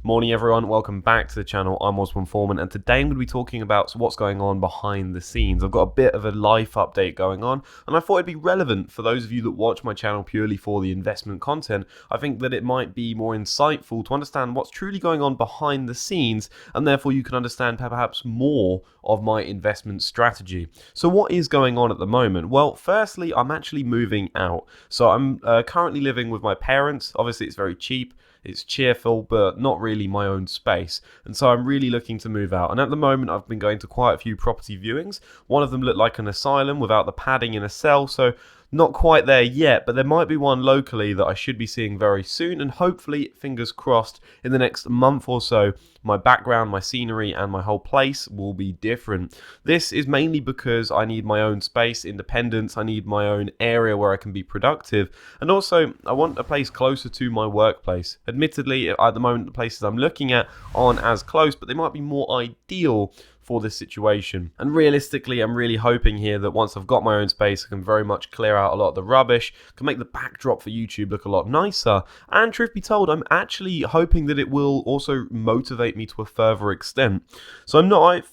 Morning everyone, welcome back to the channel. I'm Ozbourne Foreman, and today I'm going to be talking about what's going on behind the scenes. I've got a bit of a life update going on, and I thought it'd be relevant for those of you that watch my channel purely for the investment content. I think that it might be more insightful to understand what's truly going on behind the scenes, and therefore you can understand perhaps more of my investment strategy. So what is going on at the moment? Well, firstly, I'm actually moving out. So I'm currently living with my parents. Obviously, it's very cheap. It's cheerful, but not really my own space. And so I'm really looking to move out. And at the moment, I've been going to quite a few property viewings. One of them looked like an asylum without the padding in a cell. So not quite there yet, but there might be one locally that I should be seeing very soon. And hopefully, fingers crossed, in the next month or so, my background, my scenery, and my whole place will be different. This is mainly because I need my own space, independence. I need my own area where I can be productive. And also, I want a place closer to my workplace. Admittedly, at the moment, the places I'm looking at aren't as close, but they might be more ideal for this situation. And realistically, I'm really hoping here that once I've got my own space, I can very much clear out a lot of the rubbish, can make the backdrop for YouTube look a lot nicer, and truth be told, I'm actually hoping that it will also motivate me to a further extent. So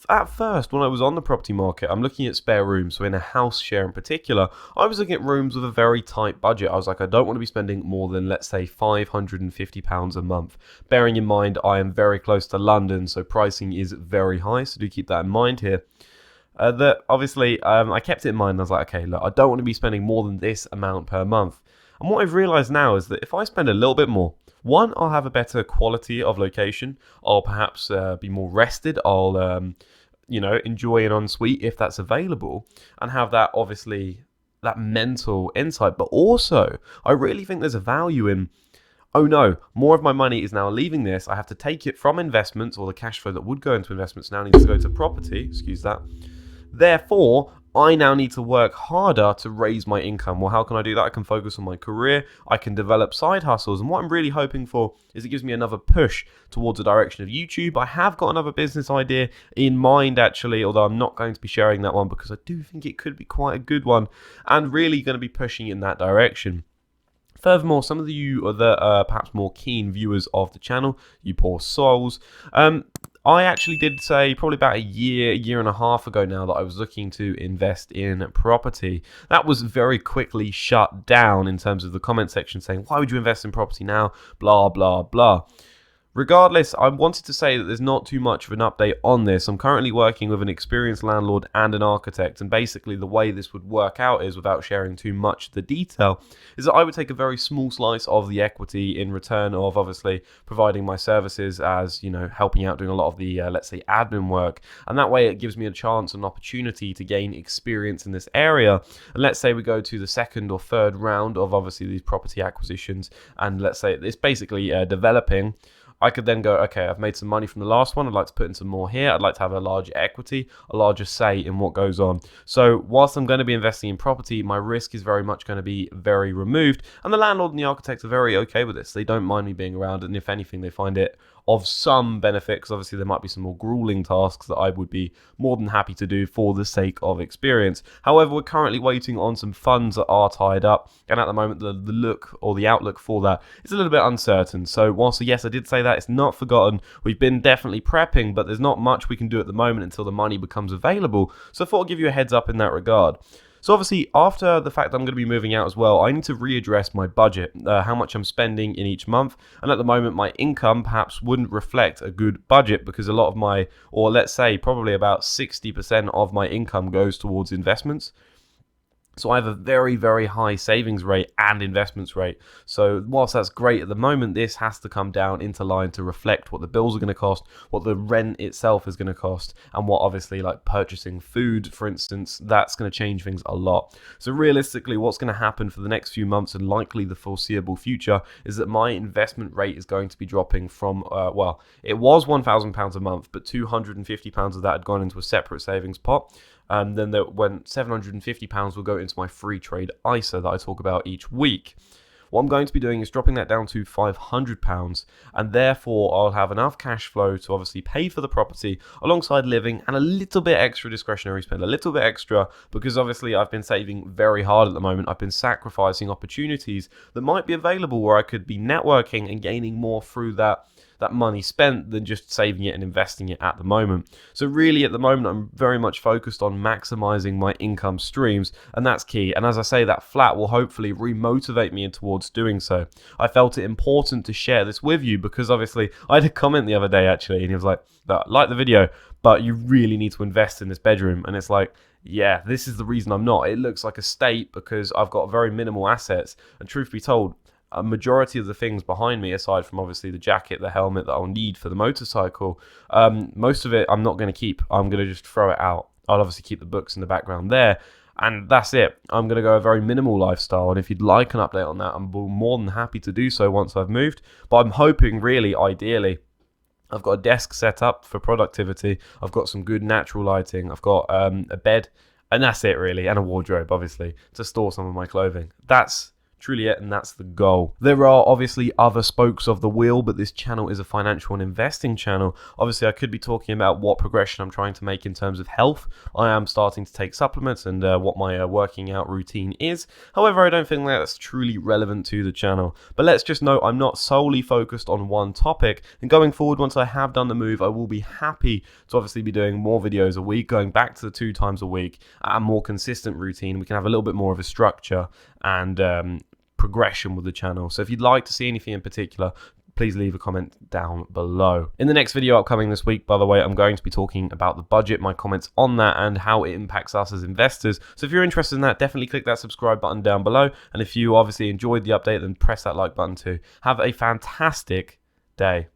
at first, when I was on the property market, I'm looking at spare rooms, so in a house share in particular, I was looking at rooms with a very tight budget. I was like, I don't want to be spending more than, let's say, £550 a month. Bearing in mind, I am very close to London, so pricing is very high, so do keep that in mind here. That obviously I kept it in mind and I was like, okay, look, I don't want to be spending more than this amount per month. And what I've realized now is that if I spend a little bit more, one, I'll have a better quality of location. I'll perhaps be more rested. I'll enjoy an ensuite if that's available, and have that, obviously, that mental insight. But also, I really think there's a value in, oh no, more of my money is now leaving this. I have to take it from investments, or the cash flow that would go into investments now needs to go to property. Excuse that. Therefore, I now need to work harder to raise my income. Well, how can I do that? I can focus on my career. I can develop side hustles. And what I'm really hoping for is it gives me another push towards the direction of YouTube. I have got another business idea in mind, actually, although I'm not going to be sharing that one because I do think it could be quite a good one and really going to be pushing in that direction. Furthermore, some of you that are perhaps more keen viewers of the channel, you poor souls, I actually did say probably about a year and a half ago now that I was looking to invest in property. That was very quickly shut down in terms of the comment section saying, why would you invest in property now? Blah, blah, blah. Regardless, I wanted to say that there's not too much of an update on this. I'm currently working with an experienced landlord and an architect, and basically the way this would work out is, without sharing too much of the detail, is that I would take a very small slice of the equity in return of obviously providing my services as, helping out doing a lot of the, let's say, admin work. And that way it gives me a chance, an opportunity to gain experience in this area. And let's say we go to the second or third round of obviously these property acquisitions, and let's say it's basically developing. I could then go, okay, I've made some money from the last one. I'd like to put in some more here. I'd like to have a larger equity, a larger say in what goes on. So whilst I'm going to be investing in property, my risk is very much going to be very removed. And the landlord and the architect are very okay with this. They don't mind me being around. And if anything, they find it of some benefit, because obviously there might be some more grueling tasks that I would be more than happy to do for the sake of experience. However, we're currently waiting on some funds that are tied up, and at the moment the look or the outlook for that is a little bit uncertain. So whilst yes, I did say that, it's not forgotten. We've been definitely prepping, but there's not much we can do at the moment until the money becomes available. So I thought I'd give you a heads up in that regard. So obviously, after the fact that I'm going to be moving out as well, I need to readdress my budget, how much I'm spending in each month. And at the moment, my income perhaps wouldn't reflect a good budget, because a lot of my, or let's say probably about 60% of my income goes towards investments. So I have a very, very high savings rate and investments rate. So whilst that's great at the moment, this has to come down into line to reflect what the bills are going to cost, what the rent itself is going to cost, and what obviously, like purchasing food, for instance, that's going to change things a lot. So realistically, what's going to happen for the next few months and likely the foreseeable future is that my investment rate is going to be dropping from, it was £1,000 a month, but £250 of that had gone into a separate savings pot. And then when £750 will go into my free trade ISA that I talk about each week. What I'm going to be doing is dropping that down to £500, and therefore I'll have enough cash flow to obviously pay for the property alongside living, and a little bit extra discretionary spend, a little bit extra, because obviously I've been saving very hard at the moment. I've been sacrificing opportunities that might be available where I could be networking and gaining more through that that money spent than just saving it and investing it at the moment. So really at the moment I'm very much focused on maximizing my income streams, and that's key. And as I say, that flat will hopefully re-motivate me towards doing so. I felt it important to share this with you because obviously I had a comment the other day actually, and he was like the video, but you really need to invest in this bedroom. And it's like, yeah, this is the reason I'm not. It looks like a state because I've got very minimal assets, and truth be told, a majority of the things behind me, aside from obviously the jacket, the helmet that I'll need for the motorcycle, most of it I'm not going to keep. I'm going to just throw it out. I'll obviously keep the books in the background there, and that's it. I'm going to go a very minimal lifestyle, and if you'd like an update on that, I'm more than happy to do so once I've moved. But I'm hoping, really, ideally, I've got a desk set up for productivity. I've got some good natural lighting. I've got a bed, and that's it really, and a wardrobe, obviously, to store some of my clothing. That's truly it, and that's the goal. There are obviously other spokes of the wheel, but this channel is a financial and investing channel. Obviously, I could be talking about what progression I'm trying to make in terms of health. I am starting to take supplements and what my working out routine is. However, I don't think that's truly relevant to the channel. But let's just note, I'm not solely focused on one topic. And going forward, once I have done the move, I will be happy to obviously be doing more videos a week, going back to the 2 times a week, at a more consistent routine. We can have a little bit more of a structure and progression with the channel. So if you'd like to see anything in particular, please leave a comment down below. In the next video upcoming this week, by the way, I'm going to be talking about the budget, my comments on that, and how it impacts us as investors. So if you're interested in that, definitely click that subscribe button down below. And if you obviously enjoyed the update, then press that like button too. Have a fantastic day.